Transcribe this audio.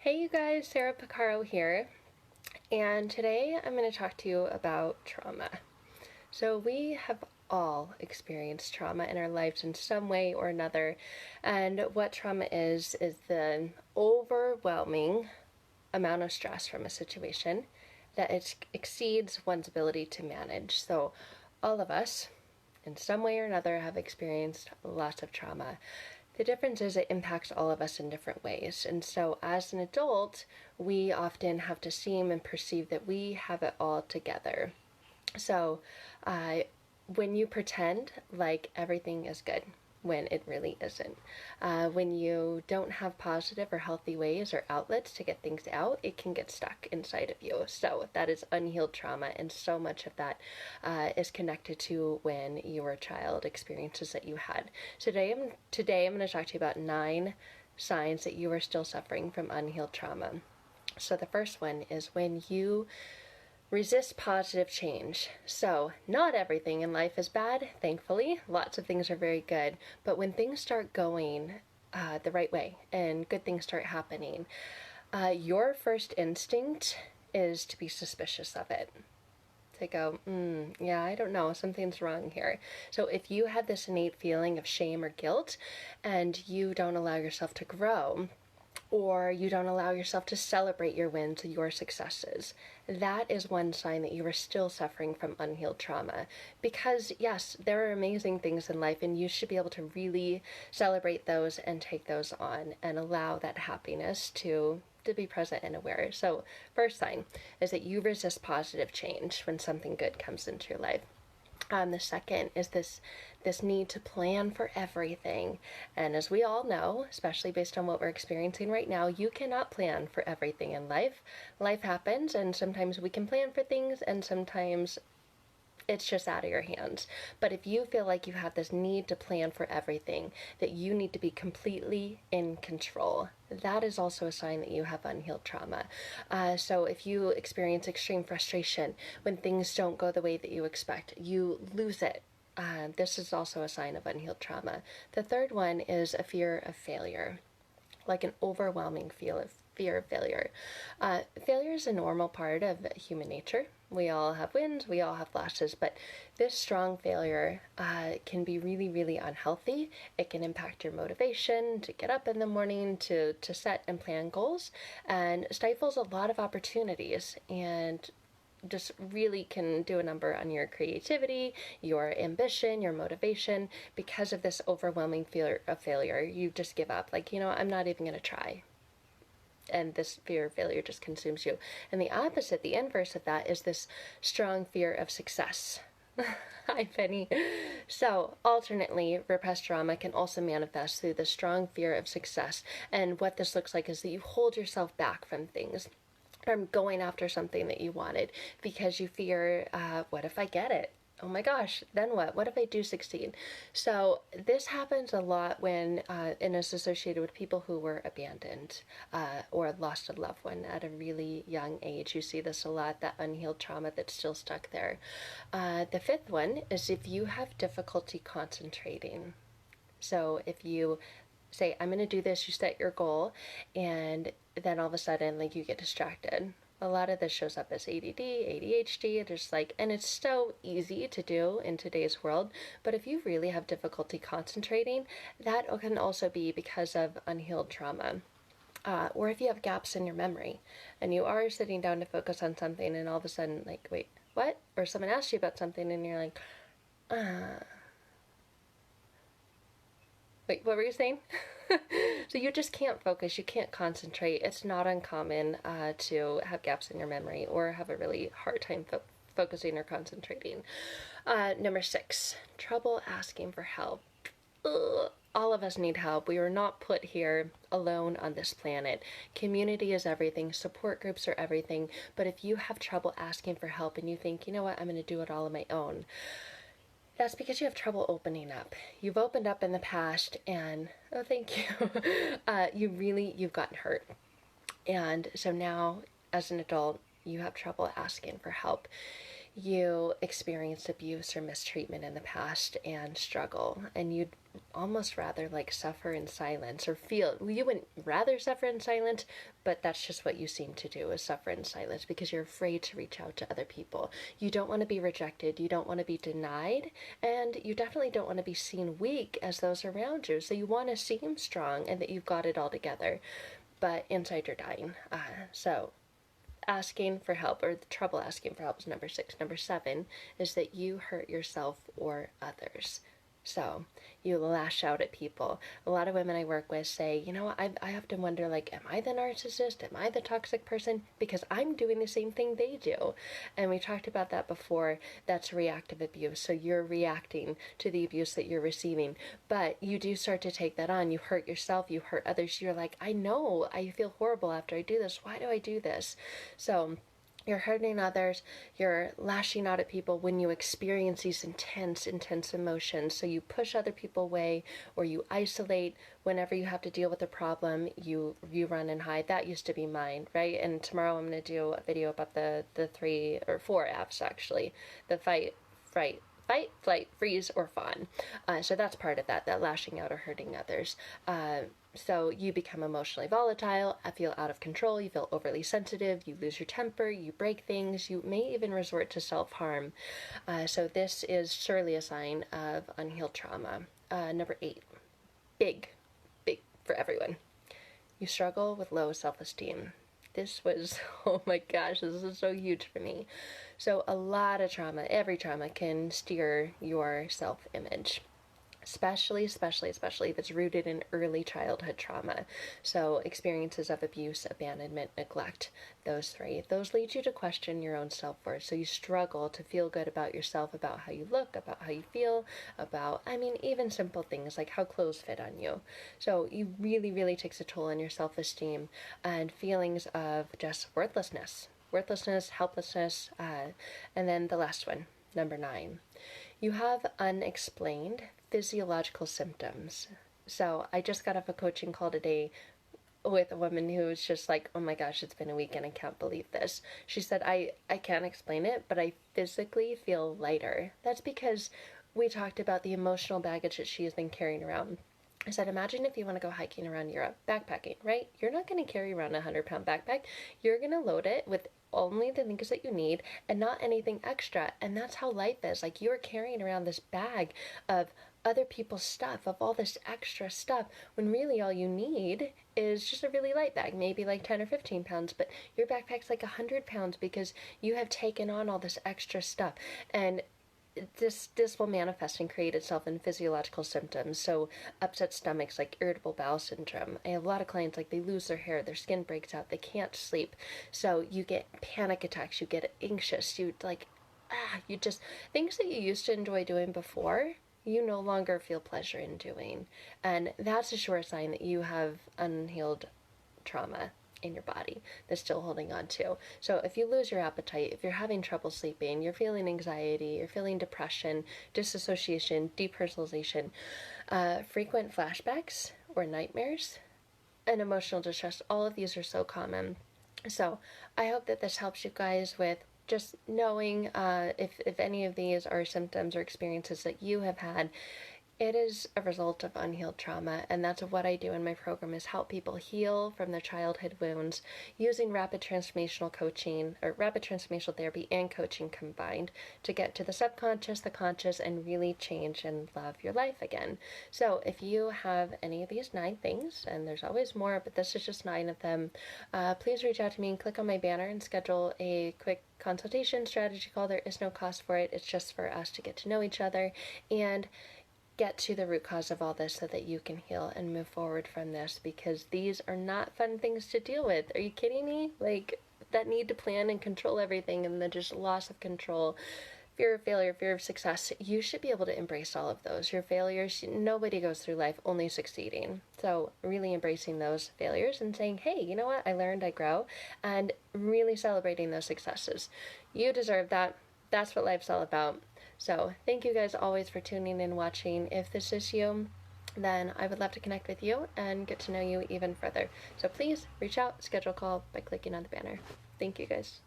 Hey you guys, Sarah Pacaro here, and today I'm going to talk to you about trauma. So we have all experienced trauma in our lives in some way or another, and what trauma is the overwhelming amount of stress from a situation that it exceeds one's ability to manage. So all of us, in some way or another, have experienced lots of trauma. The difference is it impacts all of us in different ways. And so as an adult, we often have to seem and perceive that we have it all together. So when you pretend like everything is good, when it really isn't. When you don't have positive or healthy ways or outlets to get things out, it can get stuck inside of you. So that is unhealed trauma, and so much of that is connected to when you were a child, experiences that you had. Today I'm going to talk to you about 9 signs that you are still suffering from unhealed trauma. So the first one is when you resist positive change. So, not everything in life is bad, thankfully. Lots of things are very good. But when things start going the right way and good things start happening, your first instinct is to be suspicious of it. To go, yeah, I don't know, something's wrong here. So if you have this innate feeling of shame or guilt and you don't allow yourself to grow, or you don't allow yourself to celebrate your wins, your successes, that is one sign that you are still suffering from unhealed trauma. Because yes, there are amazing things in life, and you should be able to really celebrate those and take those on and allow that happiness to be present and aware. So first sign is that you resist positive change when something good comes into your life. The second is this need to plan for everything. And as we all know, especially based on what we're experiencing right now, you cannot plan for everything in life. Life happens, and sometimes we can plan for things, and sometimes it's just out of your hands. But if you feel like you have this need to plan for everything, that you need to be completely in control, that is also a sign that you have unhealed trauma. So if you experience extreme frustration when things don't go the way that you expect, you lose it. This is also a sign of unhealed trauma. The third one is a fear of failure, like an overwhelming fear of failure. Failure is a normal part of human nature. We all have wins, we all have flashes, but this strong failure can be really, really unhealthy. It can impact your motivation to get up in the morning, to set and plan goals, and stifles a lot of opportunities, and just really can do a number on your creativity, your ambition, your motivation. Because of this overwhelming fear of failure, you just give up. Like, I'm not even going to try. And this fear of failure just consumes you. And the opposite, the inverse of that, is this strong fear of success. Hi, Penny. So, alternately, repressed trauma can also manifest through the strong fear of success. And what this looks like is that you hold yourself back from things, from going after something that you wanted, because you fear, what if I get it? Oh my gosh, then what? What if I do succeed? So this happens a lot when, and is associated with people who were abandoned or lost a loved one at a really young age. You see this a lot, that unhealed trauma that's still stuck there. The fifth one is if you have difficulty concentrating. So if you say, I'm going to do this, you set your goal, and then all of a sudden, like, you get distracted. A lot of this shows up as ADD, ADHD, and it's so easy to do in today's world, but if you really have difficulty concentrating, that can also be because of unhealed trauma. Or if you have gaps in your memory, and you are sitting down to focus on something, and all of a sudden, like, wait, what? Or someone asks you about something, and you're like, wait, what were you saying? So you just can't focus, you can't concentrate. It's not uncommon to have gaps in your memory or have a really hard time focusing or concentrating. Number 6, trouble asking for help. Ugh. All of us need help. We were not put here alone on this planet. Community is everything. Support groups are everything. But if you have trouble asking for help and you think, you know what, I'm going to do it all on my own, that's because you have trouble opening up. You've opened up in the past, and oh, thank you. You've gotten hurt. And so now, as an adult, you have trouble asking for help. you experienced abuse or mistreatment in the past and struggle, and you'd almost rather like suffer in silence, or feel you wouldn't rather suffer in silence, but that's just what you seem to do, is suffer in silence because you're afraid to reach out to other people. You don't want to be rejected, you don't want to be denied, and you definitely don't want to be seen weak as those around you. So you want to seem strong and that you've got it all together, but inside you're dying. So asking for help, or the trouble asking for help, is number 6. Number 7 is that you hurt yourself or others. So you lash out at people. A lot of women I work with say, you know, I often wonder, like, am I the narcissist? Am I the toxic person? Because I'm doing the same thing they do. And we talked about that before. That's reactive abuse. So you're reacting to the abuse that you're receiving. But you do start to take that on. You hurt yourself, you hurt others. You're like, I know, I feel horrible after I do this. Why do I do this? So you're hurting others, you're lashing out at people when you experience these intense emotions. So you push other people away, or you isolate. Whenever you have to deal with a problem, you run and hide. That used to be mine, right? And tomorrow I'm going to do a video about the 3 or 4 F's, actually. The fight, flight, freeze, or fawn. So that's part of that lashing out or hurting others. So you become emotionally volatile, feel out of control, you feel overly sensitive, you lose your temper, you break things, you may even resort to self-harm. So this is surely a sign of unhealed trauma. Number 8, big for everyone. You struggle with low self-esteem. This was, oh my gosh, this is so huge for me. So a lot of trauma, every trauma can steer your self-image. Especially if it's rooted in early childhood trauma. So experiences of abuse, abandonment, neglect, those 3. Those lead you to question your own self-worth. So you struggle to feel good about yourself, about how you look, about how you feel, about, even simple things like how clothes fit on you. So it really takes a toll on your self-esteem, and feelings of just worthlessness, helplessness, and then the last one, number 9. You have unexplained physiological symptoms. So I just got off a coaching call today with a woman who was just like, oh my gosh, it's been a week and I can't believe this. She said, I can't explain it, but I physically feel lighter. That's because we talked about the emotional baggage that she has been carrying around. I said, imagine if you want to go hiking around Europe, backpacking, right? You're not going to carry around a 100-pound backpack. You're going to load it with only the things that you need and not anything extra. And that's how life is. Like, you're carrying around this bag of other people's stuff, of all this extra stuff, when really all you need is just a really light bag, maybe like 10 or 15 pounds, but your backpack's like 100 pounds because you have taken on all this extra stuff. And this will manifest and create itself in physiological symptoms. So upset stomachs, like irritable bowel syndrome. I have a lot of clients, like, they lose their hair, their skin breaks out, they can't sleep. So you get panic attacks, you get anxious, you just, things that you used to enjoy doing before, you no longer feel pleasure in doing. And that's a sure sign that you have unhealed trauma in your body that's still holding on to. So if you lose your appetite, if you're having trouble sleeping, you're feeling anxiety, you're feeling depression, disassociation, depersonalization, frequent flashbacks or nightmares, and emotional distress, all of these are so common. So I hope that this helps you guys with just knowing if any of these are symptoms or experiences that you have had. It is a result of unhealed trauma, and that's what I do in my program, is help people heal from their childhood wounds using rapid transformational coaching, or rapid transformational therapy and coaching combined, to get to the subconscious, the conscious, and really change and love your life again. So if you have any of these 9 things, and there's always more, but this is just 9 of them, please reach out to me and click on my banner and schedule a quick consultation strategy call. There is no cost for it. It's just for us to get to know each other and get to the root cause of all this so that you can heal and move forward from this, because these are not fun things to deal with. Are you kidding me? Like, that need to plan and control everything, and then just loss of control, fear of failure, fear of success. You should be able to embrace all of those. Your failures, nobody goes through life only succeeding. So really embracing those failures and saying, hey, you know what? I learned, I grow, and really celebrating those successes. You deserve that. That's what life's all about. So thank you guys always for tuning in and watching. If this is you, then I would love to connect with you and get to know you even further. So please reach out, schedule a call by clicking on the banner. Thank you guys.